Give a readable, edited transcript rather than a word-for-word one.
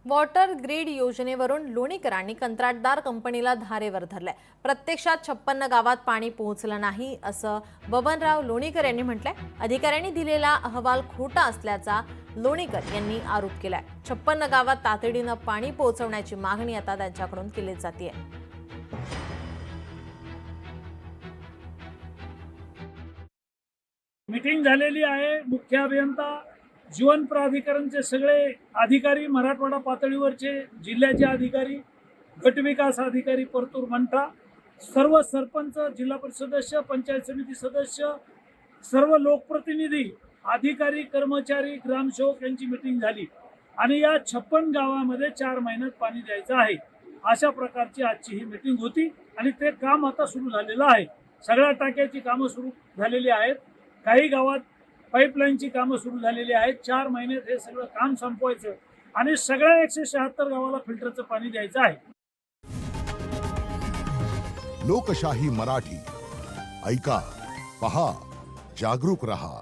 Water grid योजनेवरून लोणीकरांनी कंत्राटदार कंपनीला धारेवर धरलंय। प्रत्यक्षात 56 गावात पाणी पोहोचलं नाही असं बबनराव लोणीकर यांनी म्हटलंय। अधिकाऱ्यांनी दिलेला अहवाल खोटा असल्याचा लोणीकर यांनी आरोप केलाय। 56 गावात तातडीनं पाणी पोहोचवण्याची मागणी आता त्यांच्याकडून केली जाते। मीटिंग झालेली आहे। मुख्य अभियंता, जीवन प्राधिकरणचे सगळे अधिकारी, मराठवाडा पातळीवरचे जिल्ह्याचे अधिकारी, गटविकास अधिकारी, परतूर मंठा, सर्व सरपंच, जिल्हा परिषद सदस्य, पंचायत समिती सदस्य, सर्व लोकप्रतिनिधी, अधिकारी, कर्मचारी, ग्रामसेवक यांची मीटिंग झाली आणि या 56 गावामध्ये 4 महिन्यात पाणी द्यायचं आहे अशा प्रकारची आजची ही मीटिंग होती आणि ते काम आता सुरू झालेलं आहे। सगळ्या टाक्याची कामं सुरू झालेली आहेत। काही गावात पाईपलाईनची कामं सुरू झालेली आहेत। 4 महिन्यात हे सगळं काम संपवायचं आणि सगळ्या 176 गावाला फिल्टरचं पाणी द्यायचं आहे। लोकशाही मराठी ऐका, पहा, जागरूक रहा।